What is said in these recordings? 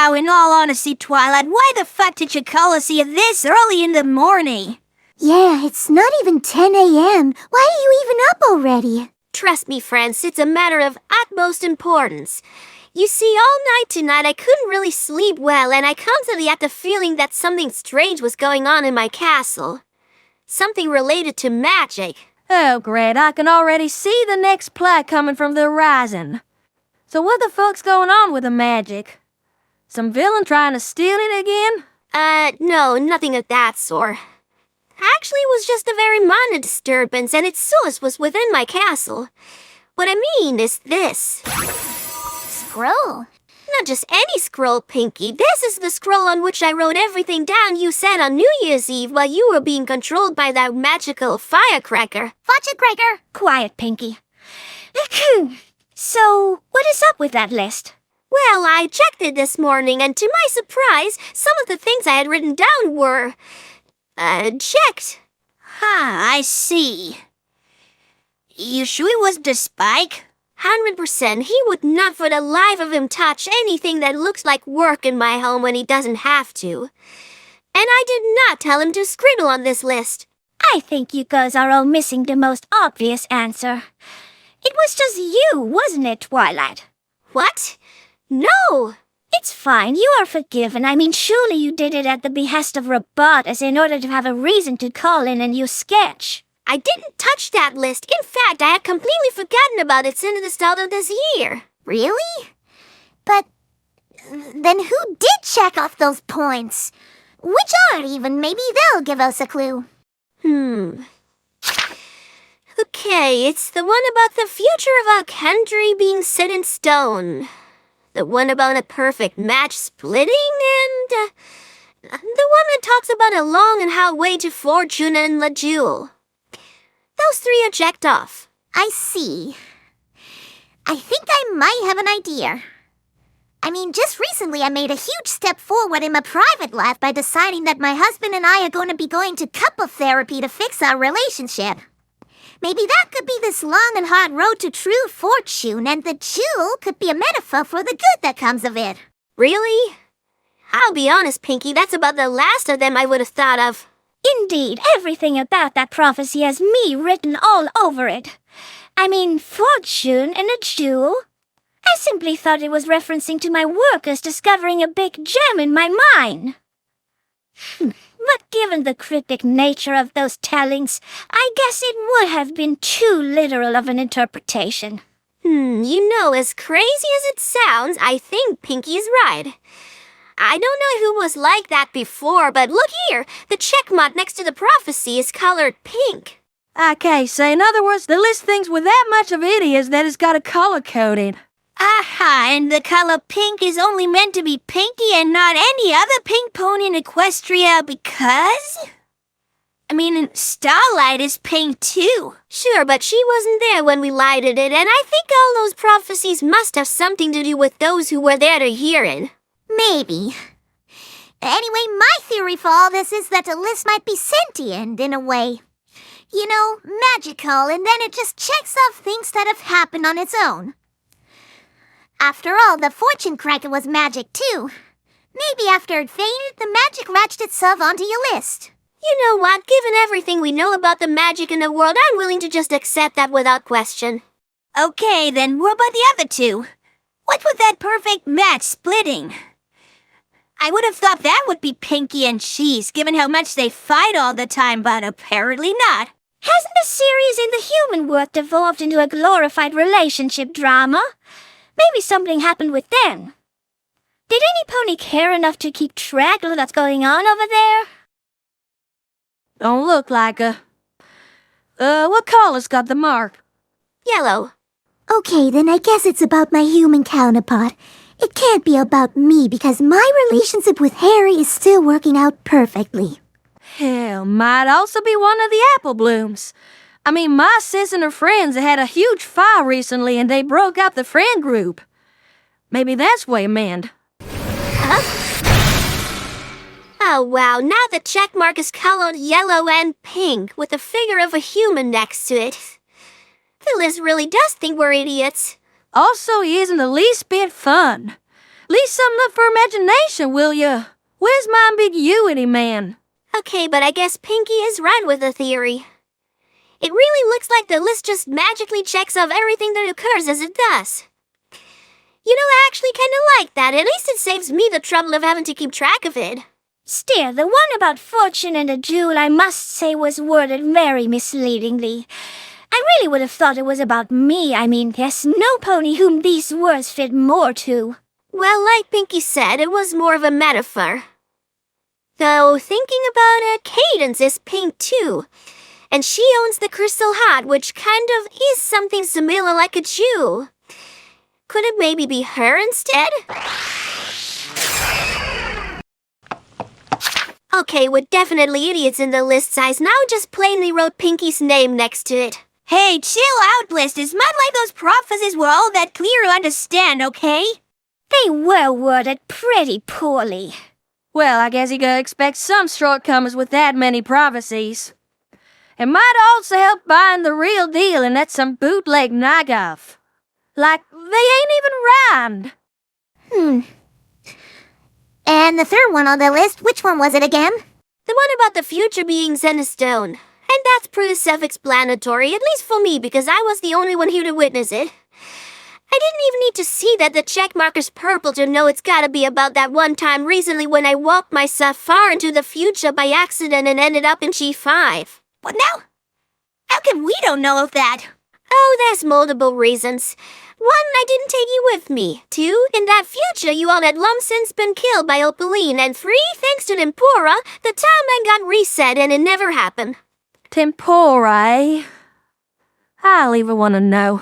Now, in all honesty, Twilight, why the fuck did you call us here this early in the morning? Yeah, it's not even 10 a.m. Why are you even up already? Trust me, friends, it's a matter of utmost importance. You see, all night tonight I couldn't really sleep well, and I constantly had the feeling that something strange was going on in my castle. Something related to magic. Oh, great, I can already see the next plot coming from the horizon. So what the fuck's going on with the magic? Some villain trying to steal it again? No, nothing of that sort. Actually, it was just a very minor disturbance, and its source was within my castle. What I mean is this. Scroll? Not just any scroll, Pinky. This is the scroll on which I wrote everything down you said on New Year's Eve while you were being controlled by that magical firecracker. Firecracker? Quiet, Pinky. So, what is up with that list? Well, I checked it this morning, and to my surprise, some of the things I had written down were, checked. I see. You sure it was the Spike? 100%. He would not for the life of him touch anything that looks like work in my home when he doesn't have to. And I did not tell him to scribble on this list. I think you girls are all missing the most obvious answer. It was just you, wasn't it, Twilight? What? No! It's fine, you are forgiven. I mean, surely you did it at the behest of Robotus in order to have a reason to call in and use sketch. I didn't touch that list. In fact, I had completely forgotten about it since the start of this year. Really? But then who did check off those points? Which are even? Maybe they'll give us a clue. Okay, it's the one about the future of our country being set in stone. The one about a perfect match splitting, and the one that talks about a long and hard way to fortune and La Jewel. Those three are checked off. I see. I think I might have an idea. I mean, just recently I made a huge step forward in my private life by deciding that my husband and I are going to be going to couple therapy to fix our relationship. Maybe that could be this long and hard road to true fortune, and the jewel could be a metaphor for the good that comes of it. Really? I'll be honest, Pinky, that's about the last of them I would have thought of. Indeed, everything about that prophecy has me written all over it. I mean, fortune and a jewel. I simply thought it was referencing to my workers discovering a big gem in my mine. But given the cryptic nature of those tellings, I guess it would have been too literal of an interpretation. You know, as crazy as it sounds, I think Pinky's right. I don't know who was like that before, but look here. The check mark next to the prophecy is colored pink. Okay, so in other words, the list thinks with that much of idiots that it's got a color coding. Aha, and the color pink is only meant to be Pinky and not any other pink pony in Equestria because... I mean, Starlight is pink too. Sure, but she wasn't there when we lighted it, and I think all those prophecies must have something to do with those who were there to hear it. Maybe. Anyway, my theory for all this is that the list might be sentient in a way. You know, magical, and then it just checks off things that have happened on its own. After all, the fortune cracker was magic too. Maybe after it faded, the magic latched itself onto your list. You know what? Given everything we know about the magic in the world, I'm willing to just accept that without question. Okay, then what about the other two? What with that perfect match splitting? I would have thought that would be Pinky and Cheese, given how much they fight all the time, but apparently not. Hasn't the series in the human world devolved into a glorified relationship drama? Maybe something happened with them. Did any pony care enough to keep track of what's going on over there? Don't look like a... what color's got the mark? Yellow. Okay, then I guess it's about my human counterpart. It can't be about me because my relationship with Harry is still working out perfectly. Hell, might also be one of the apple blooms. I mean, my sis and her friends had a huge fire recently and they broke up the friend group. Maybe that's why Amanda. Oh, wow, now the check mark is colored yellow and pink with a figure of a human next to it. The list really does think we're idiots. Also, he isn't the least bit fun. Leave something up for imagination, will ya? Where's my ambiguity, man? Okay, but I guess Pinky is right with the theory. It really looks like the list just magically checks off everything that occurs as it does. You know, I actually kinda like that. At least it saves me the trouble of having to keep track of it. Still, the one about fortune and a jewel, I must say, was worded very misleadingly. I really would have thought it was about me. I mean, there's no pony whom these words fit more to. Well, like Pinky said, it was more of a metaphor. Though, thinking about it, Cadence is pink too. And she owns the crystal heart, which kind of is something similar like a jewel. Could it maybe be her instead? Okay, we're definitely idiots in the list size. Now just plainly wrote Pinky's name next to it. Hey, chill out, list. It's not like those prophecies were all that clear to understand, okay? They were worded pretty poorly. Well, I guess you gotta expect some shortcomings with that many prophecies. It might also help find the real deal, and that's some bootleg knockoff. Like, they ain't even rhymed. And the third one on the list, which one was it again? The one about the future being set in stone. And that's pretty self-explanatory, at least for me, because I was the only one here to witness it. I didn't even need to see that the checkmark is purple to know it's gotta be about that one time recently when I walked myself far into the future by accident and ended up in G5. What now? How come we don't know of that? Oh, there's multiple reasons. One, I didn't take you with me. Two, in that future you all had long since been killed by Opaline. And three, thanks to Tempora, the timeline got reset and it never happened. Tempora, eh? I'll even want to know.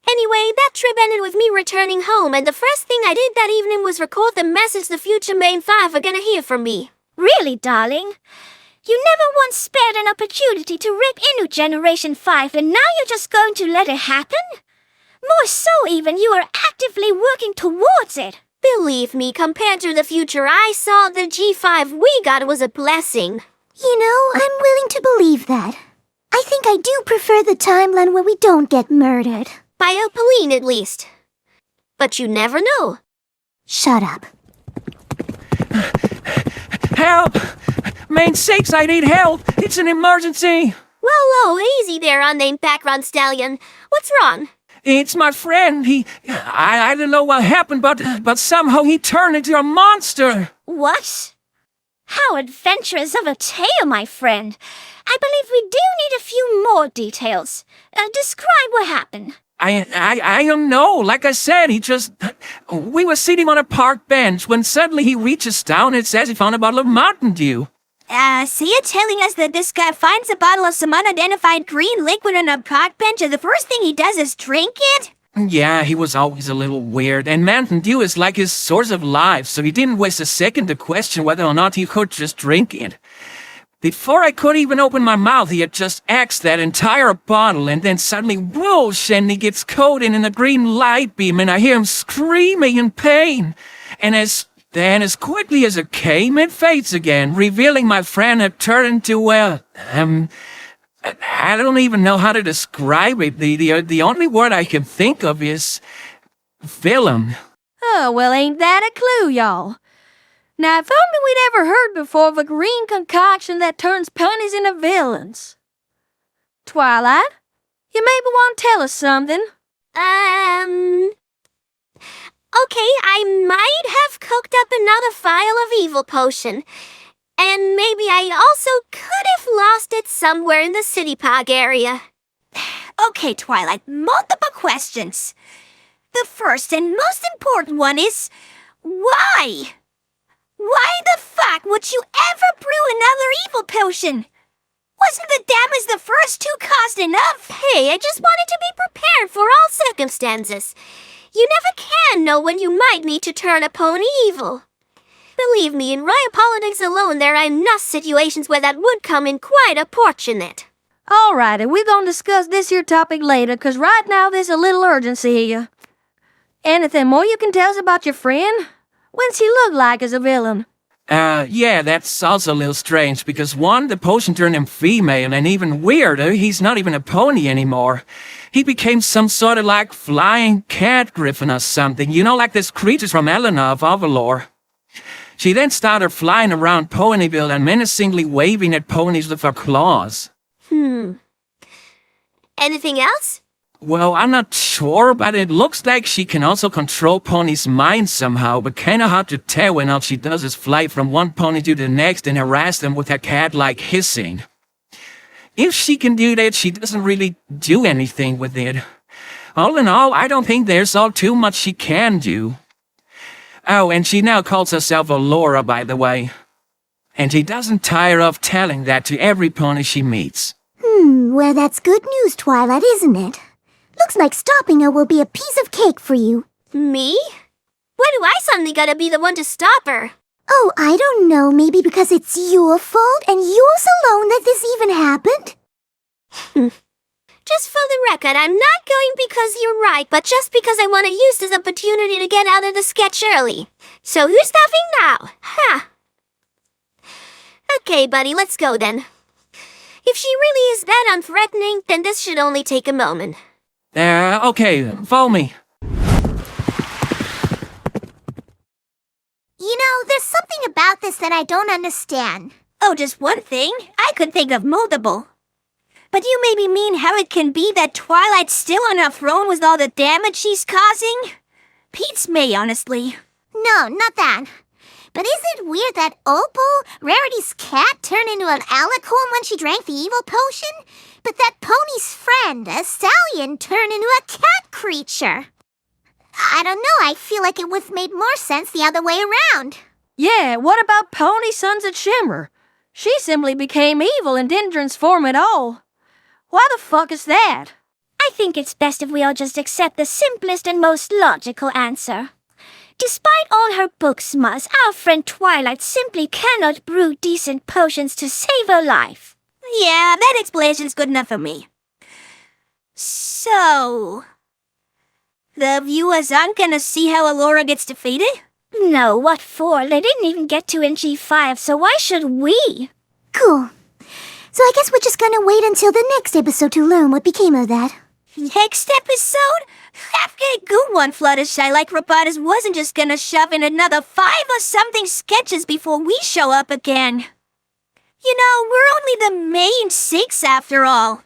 Anyway, that trip ended with me returning home, and the first thing I did that evening was record the message the future main five are gonna hear from me. Really, darling? You never once spared an opportunity to rip into Generation 5, and now you're just going to let it happen? More so even, you are actively working towards it. Believe me, compared to the future I saw, the G5 we got was a blessing. You know, I'm willing to believe that. I think I do prefer the timeline where we don't get murdered. By Opaline, at least. But you never know. Shut up. Help! Main sakes, I need help! It's an emergency! Whoa, easy there, unnamed background stallion. What's wrong? It's my friend. I don't know what happened, but somehow he turned into a monster. What? How adventurous of a tale, my friend. I believe we do need a few more details. Describe what happened. I don't know. Like I said, we were sitting on a park bench when suddenly he reaches down and says he found a bottle of Mountain Dew. So you're telling us that this guy finds a bottle of some unidentified green liquid on a park bench and the first thing he does is drink it? Yeah, he was always a little weird, and Mountain Dew is like his source of life, so he didn't waste a second to question whether or not he could just drink it. Before I could even open my mouth, he had just axed that entire bottle, and then suddenly, whoosh, and he gets coated in a green light beam, and I hear him screaming in pain. And as quickly as it came, it fades again, revealing my friend had turned into, I don't even know how to describe it. The only word I can think of is villain. Oh, well, ain't that a clue, y'all? Now, if only we'd ever heard before of a green concoction that turns ponies into villains. Twilight, you maybe want to tell us something? Okay, I might have cooked up another vial of evil potion. And maybe I also could have lost it somewhere in the city park area. Okay, Twilight, multiple questions. The first and most important one is, why? Why the fuck would you ever brew another evil potion? Wasn't the damage the first two caused enough? Hey, I just wanted to be prepared for all circumstances. You never can know when you might need to turn a pony evil. Believe me, in Riot politics alone, there are enough situations where that would come in quite opportunate. Alrighty, we're gonna discuss this here topic later, 'cause right now there's a little urgency here. Anything more you can tell us about your friend? What's he look like as a villain? Yeah, that's also a little strange, because one, the potion turned him female, and even weirder, he's not even a pony anymore. He became some sort of like flying cat griffin or something, like this creatures from Eleanor of Allura. She then started flying around Ponyville and menacingly waving at ponies with her claws. Anything else? Well, I'm not sure, but it looks like she can also control ponies' minds somehow, but kinda hard to tell when all she does is fly from one pony to the next and harass them with her cat-like hissing. If she can do that, she doesn't really do anything with it. All in all, I don't think there's all too much she can do. Oh, and she now calls herself Allura, by the way. And she doesn't tire of telling that to every pony she meets. Well, that's good news, Twilight, isn't it? Looks like stopping her will be a piece of cake for you. Me? Why do I suddenly gotta be the one to stop her? Oh, I don't know. Maybe because it's your fault and yours alone that this even happened? Just for the record, I'm not going because you're right, but just because I want to use this opportunity to get out of the sketch early. So who's stopping now? Okay, buddy, let's go then. If she really is that unthreatening, then this should only take a moment. Okay, follow me. There's something about this that I don't understand. Oh, just one thing? I could think of multiple. But you maybe mean how it can be that Twilight's still on her throne with all the damage she's causing? Beats me, honestly. No, not that. But is it weird that Opal, Rarity's cat, turned into an alicorn when she drank the evil potion? But that pony's friend, a stallion, turned into a cat creature? I don't know, I feel like it would have made more sense the other way around. Yeah, what about Pony Sons of Shimmer? She simply became evil and didn't transform at all. Why the fuck is that? I think it's best if we all just accept the simplest and most logical answer. Despite all her book smarts, our friend Twilight simply cannot brew decent potions to save her life. Yeah, that explanation's good enough for me. So, the viewers aren't gonna see how Allura gets defeated? No, what for? They didn't even get to in G5, so why should we? Cool. So I guess we're just gonna wait until the next episode to learn what became of that. Next episode? After a good one, Fluttershy, like Robotus wasn't just gonna shove in another 5 or something sketches before we show up again. We're only the main 6 after all.